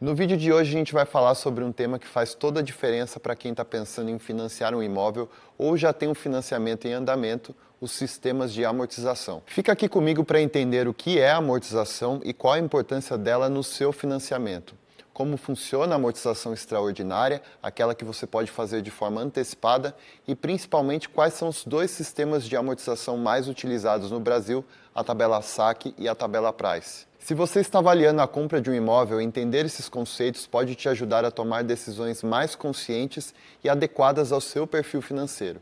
No vídeo de hoje a gente vai falar sobre um tema que faz toda a diferença para quem está pensando em financiar um imóvel ou já tem um financiamento em andamento, os sistemas de amortização. Fica aqui comigo para entender o que é a amortização e qual a importância dela no seu financiamento. Como funciona a amortização extraordinária, aquela que você pode fazer de forma antecipada, e principalmente quais são os dois sistemas de amortização mais utilizados no Brasil, a tabela SAC e a tabela Price. Se você está avaliando a compra de um imóvel, entender esses conceitos pode te ajudar a tomar decisões mais conscientes e adequadas ao seu perfil financeiro.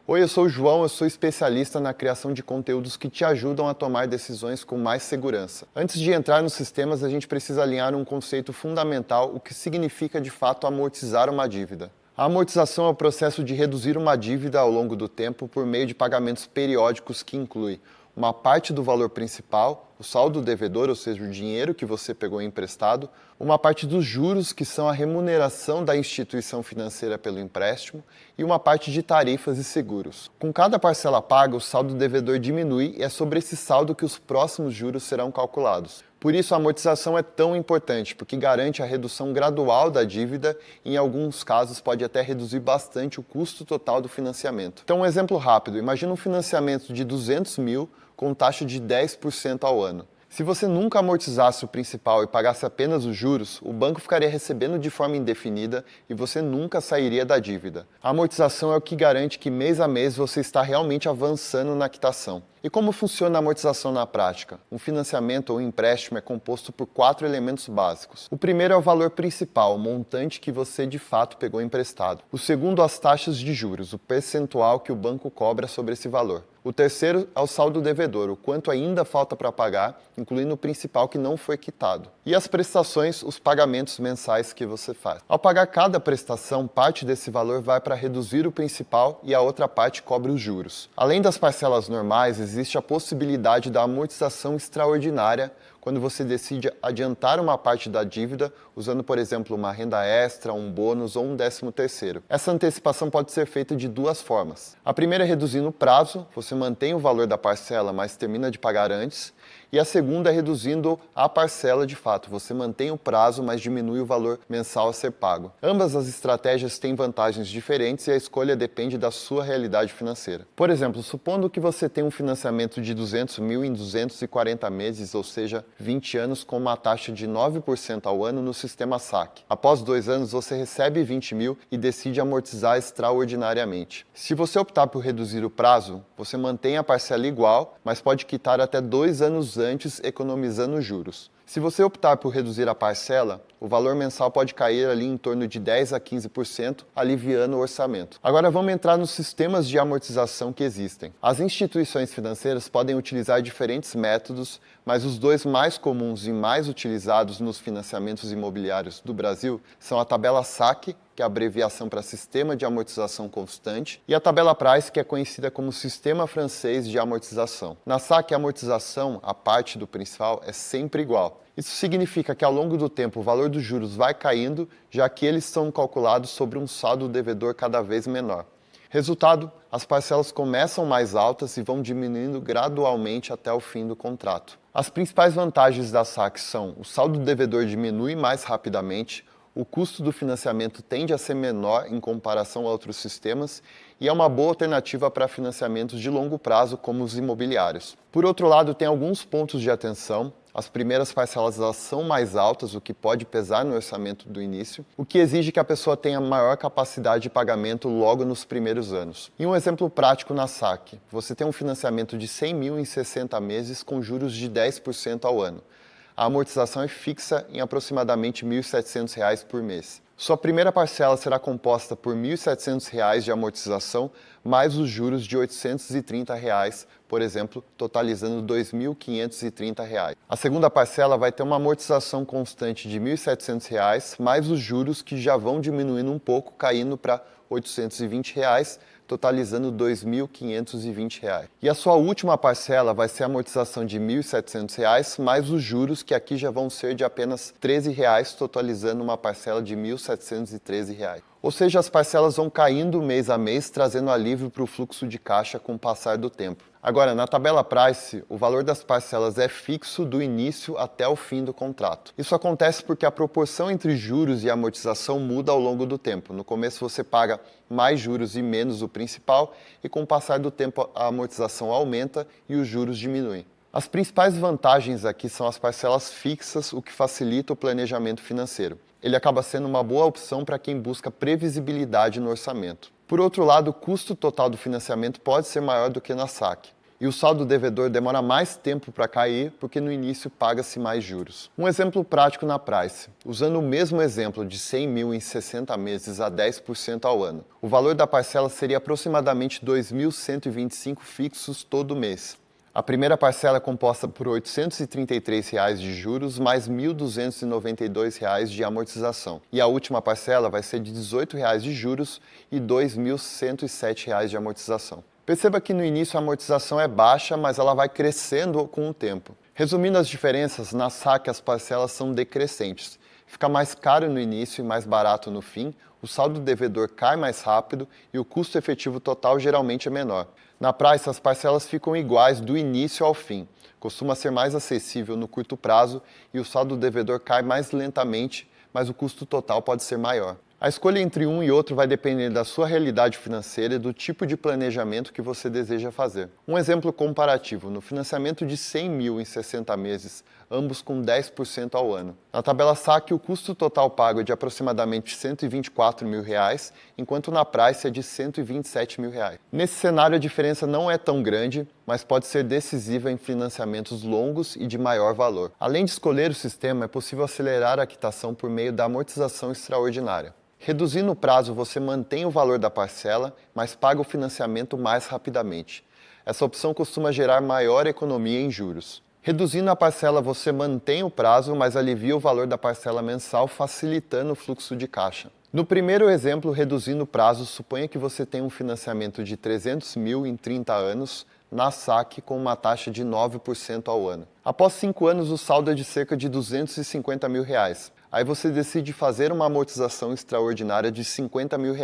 Oi, eu sou o João, eu sou especialista na criação de conteúdos que te ajudam a tomar decisões com mais segurança. Antes de entrar nos sistemas, a gente precisa alinhar um conceito fundamental, o que significa de fato amortizar uma dívida. A amortização é o processo de reduzir uma dívida ao longo do tempo por meio de pagamentos periódicos que inclui uma parte do valor principal, o saldo devedor, ou seja, o dinheiro que você pegou emprestado, uma parte dos juros, que são a remuneração da instituição financeira pelo empréstimo, e uma parte de tarifas e seguros. Com cada parcela paga, o saldo devedor diminui e é sobre esse saldo que os próximos juros serão calculados. Por isso, a amortização é tão importante, porque garante a redução gradual da dívida e, em alguns casos, pode até reduzir bastante o custo total do financiamento. Então, um exemplo rápido. Imagina um financiamento de 200 mil com taxa de 10% ao ano. Se você nunca amortizasse o principal e pagasse apenas os juros, o banco ficaria recebendo de forma indefinida e você nunca sairia da dívida. A amortização é o que garante que mês a mês você está realmente avançando na quitação. E como funciona a amortização na prática? Um financiamento ou empréstimo é composto por 4 elementos básicos. O primeiro é o valor principal, o montante que você de fato pegou emprestado. O segundo, as taxas de juros, o percentual que o banco cobra sobre esse valor. O terceiro é o saldo devedor, o quanto ainda falta para pagar, incluindo o principal que não foi quitado. E as prestações, os pagamentos mensais que você faz. Ao pagar cada prestação, parte desse valor vai para reduzir o principal e a outra parte cobre os juros. Além das parcelas normais, existe a possibilidade da amortização extraordinária, quando você decide adiantar uma parte da dívida, usando, por exemplo, uma renda extra, um bônus ou um 13º. Essa antecipação pode ser feita de duas formas. A primeira é reduzindo o prazo, você mantém o valor da parcela, mas termina de pagar antes. E a segunda é reduzindo a parcela de fato, você mantém o prazo, mas diminui o valor mensal a ser pago. Ambas as estratégias têm vantagens diferentes e a escolha depende da sua realidade financeira. Por exemplo, supondo que você tem um financiamento de 200 mil em 240 meses, ou seja, 20 anos com uma taxa de 9% ao ano no sistema SAC. Após 2 anos, você recebe 20 mil e decide amortizar extraordinariamente. Se você optar por reduzir o prazo, você mantém a parcela igual, mas pode quitar até 2 anos antes, economizando juros. Se você optar por reduzir a parcela, o valor mensal pode cair ali em torno de 10 a 15%, aliviando o orçamento. Agora vamos entrar nos sistemas de amortização que existem. As instituições financeiras podem utilizar diferentes métodos, mas os dois mais comuns e mais utilizados nos financiamentos imobiliários do Brasil são a tabela SAC, que é a abreviação para Sistema de Amortização Constante, e a tabela Price, que é conhecida como Sistema Francês de Amortização. Na SAC, a amortização, a parte do principal, é sempre igual. Isso significa que ao longo do tempo o valor dos juros vai caindo, já que eles são calculados sobre um saldo devedor cada vez menor. Resultado, as parcelas começam mais altas e vão diminuindo gradualmente até o fim do contrato. As principais vantagens da SAC são: o saldo devedor diminui mais rapidamente, o custo do financiamento tende a ser menor em comparação a outros sistemas e é uma boa alternativa para financiamentos de longo prazo, como os imobiliários. Por outro lado, tem alguns pontos de atenção. As primeiras parcelas elas são mais altas, o que pode pesar no orçamento do início, o que exige que a pessoa tenha maior capacidade de pagamento logo nos primeiros anos. E um exemplo prático na SAC: você tem um financiamento de 100 mil em 60 meses com juros de 10% ao ano. A amortização é fixa em aproximadamente R$ 1.700 por mês. Sua primeira parcela será composta por R$ 1.700 de amortização, mais os juros de R$ 830, por exemplo, totalizando R$ 2.530. A segunda parcela vai ter uma amortização constante de R$ 1.700, mais os juros que já vão diminuindo um pouco, caindo para R$ 820, totalizando R$ 2.520. E a sua última parcela vai ser a amortização de R$ 1.700, mais os juros, que aqui já vão ser de apenas R$ 13, totalizando uma parcela de R$ 1.713. Ou seja, as parcelas vão caindo mês a mês, trazendo alívio para o fluxo de caixa com o passar do tempo. Agora, na tabela Price, o valor das parcelas é fixo do início até o fim do contrato. Isso acontece porque a proporção entre juros e amortização muda ao longo do tempo. No começo você paga mais juros e menos o principal, e com o passar do tempo a amortização aumenta e os juros diminuem. As principais vantagens aqui são as parcelas fixas, o que facilita o planejamento financeiro. Ele acaba sendo uma boa opção para quem busca previsibilidade no orçamento. Por outro lado, o custo total do financiamento pode ser maior do que na saque. E o saldo devedor demora mais tempo para cair porque no início paga-se mais juros. Um exemplo prático na Price. Usando o mesmo exemplo de 100 mil em 60 meses a 10% ao ano. O valor da parcela seria aproximadamente 2.125 fixos todo mês. A primeira parcela é composta por R$ 833 de juros mais R$ 1.292 de amortização. E a última parcela vai ser de R$ 18 de juros e R$ 2.107 de amortização. Perceba que no início a amortização é baixa, mas ela vai crescendo com o tempo. Resumindo as diferenças, na saque as parcelas são decrescentes. Fica mais caro no início e mais barato no fim, o saldo devedor cai mais rápido e o custo efetivo total geralmente é menor. Na Price, as parcelas ficam iguais do início ao fim. Costuma ser mais acessível no curto prazo e o saldo devedor cai mais lentamente, mas o custo total pode ser maior. A escolha entre um e outro vai depender da sua realidade financeira e do tipo de planejamento que você deseja fazer. Um exemplo comparativo, no financiamento de 100 mil em 60 meses, ambos com 10% ao ano. Na tabela saque, o custo total pago é de aproximadamente R$ 124 mil, enquanto na Price é de R$ 127 mil. Nesse cenário, a diferença não é tão grande, mas pode ser decisiva em financiamentos longos e de maior valor. Além de escolher o sistema, é possível acelerar a quitação por meio da amortização extraordinária. Reduzindo o prazo, você mantém o valor da parcela, mas paga o financiamento mais rapidamente. Essa opção costuma gerar maior economia em juros. Reduzindo a parcela, você mantém o prazo, mas alivia o valor da parcela mensal, facilitando o fluxo de caixa. No primeiro exemplo, reduzindo o prazo, suponha que você tem um financiamento de 300 mil em 30 anos, na saque com uma taxa de 9% ao ano. Após 5 anos, o saldo é de cerca de R$ 250 mil. Aí você decide fazer uma amortização extraordinária de R$ 50 mil.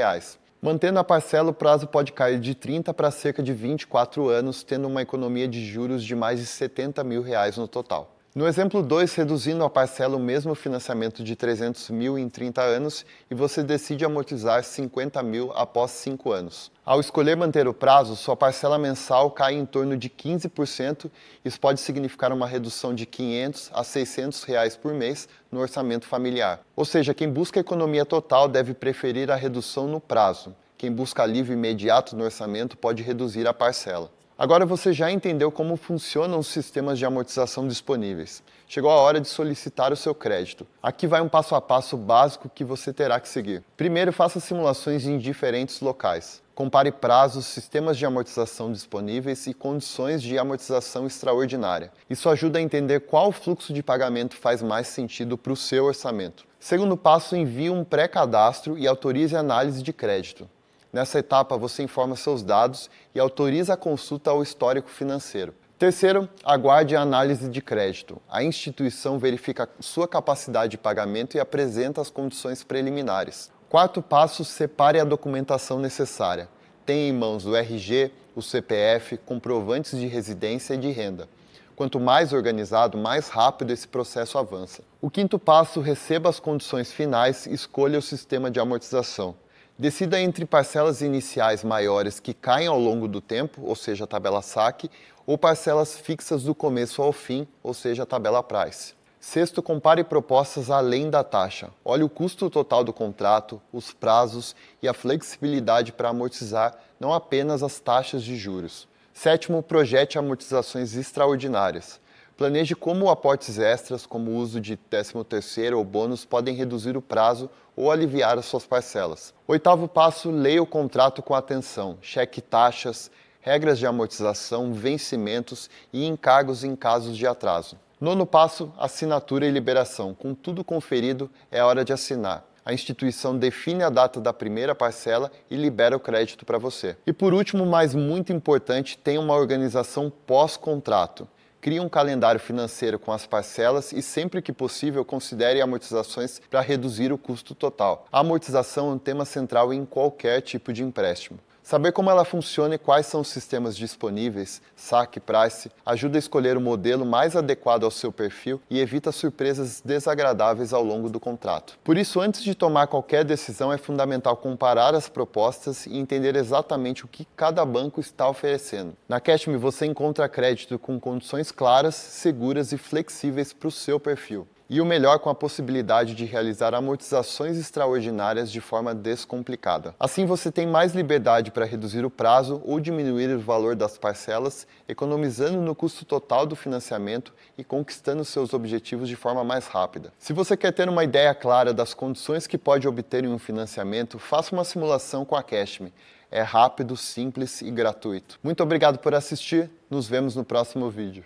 Mantendo a parcela, o prazo pode cair de 30 para cerca de 24 anos, tendo uma economia de juros de mais de R$ 70 mil no total. No exemplo 2, reduzindo a parcela, o mesmo financiamento de 300 mil em 30 anos e você decide amortizar 50 mil após 5 anos. Ao escolher manter o prazo, sua parcela mensal cai em torno de 15%. Isso pode significar uma redução de R$ 500 a R$ 600 por mês no orçamento familiar. Ou seja, quem busca economia total deve preferir a redução no prazo. Quem busca alívio imediato no orçamento pode reduzir a parcela. Agora você já entendeu como funcionam os sistemas de amortização disponíveis. Chegou a hora de solicitar o seu crédito. Aqui vai um passo a passo básico que você terá que seguir. Primeiro, faça simulações em diferentes locais. Compare prazos, sistemas de amortização disponíveis e condições de amortização extraordinária. Isso ajuda a entender qual fluxo de pagamento faz mais sentido para o seu orçamento. Segundo passo, envie um pré-cadastro e autorize a análise de crédito. Nessa etapa, você informa seus dados e autoriza a consulta ao histórico financeiro. Terceiro, aguarde a análise de crédito. A instituição verifica sua capacidade de pagamento e apresenta as condições preliminares. Quarto passo, separe a documentação necessária. Tenha em mãos o RG, o CPF, comprovantes de residência e de renda. Quanto mais organizado, mais rápido esse processo avança. O quinto passo, receba as condições finais e escolha o sistema de amortização. Decida entre parcelas iniciais maiores que caem ao longo do tempo, ou seja, a tabela saque, ou parcelas fixas do começo ao fim, ou seja, a tabela Price. Sexto, compare propostas além da taxa. Olhe o custo total do contrato, os prazos e a flexibilidade para amortizar, não apenas as taxas de juros. Sétimo, projete amortizações extraordinárias. Planeje como aportes extras, como o uso de 13º ou bônus, podem reduzir o prazo ou aliviar as suas parcelas. Oitavo passo, leia o contrato com atenção. Cheque taxas, regras de amortização, vencimentos e encargos em casos de atraso. Nono passo, assinatura e liberação. Com tudo conferido, é hora de assinar. A instituição define a data da primeira parcela e libera o crédito para você. E por último, mas muito importante, tenha uma organização pós-contrato. Crie um calendário financeiro com as parcelas e, sempre que possível, considere amortizações para reduzir o custo total. A amortização é um tema central em qualquer tipo de empréstimo. Saber como ela funciona e quais são os sistemas disponíveis, saque, price, ajuda a escolher o modelo mais adequado ao seu perfil e evita surpresas desagradáveis ao longo do contrato. Por isso, antes de tomar qualquer decisão, é fundamental comparar as propostas e entender exatamente o que cada banco está oferecendo. Na Cashme você encontra crédito com condições claras, seguras e flexíveis para o seu perfil. E o melhor, com a possibilidade de realizar amortizações extraordinárias de forma descomplicada. Assim você tem mais liberdade para reduzir o prazo ou diminuir o valor das parcelas, economizando no custo total do financiamento e conquistando seus objetivos de forma mais rápida. Se você quer ter uma ideia clara das condições que pode obter em um financiamento, faça uma simulação com a Cashme. É rápido, simples e gratuito. Muito obrigado por assistir, nos vemos no próximo vídeo.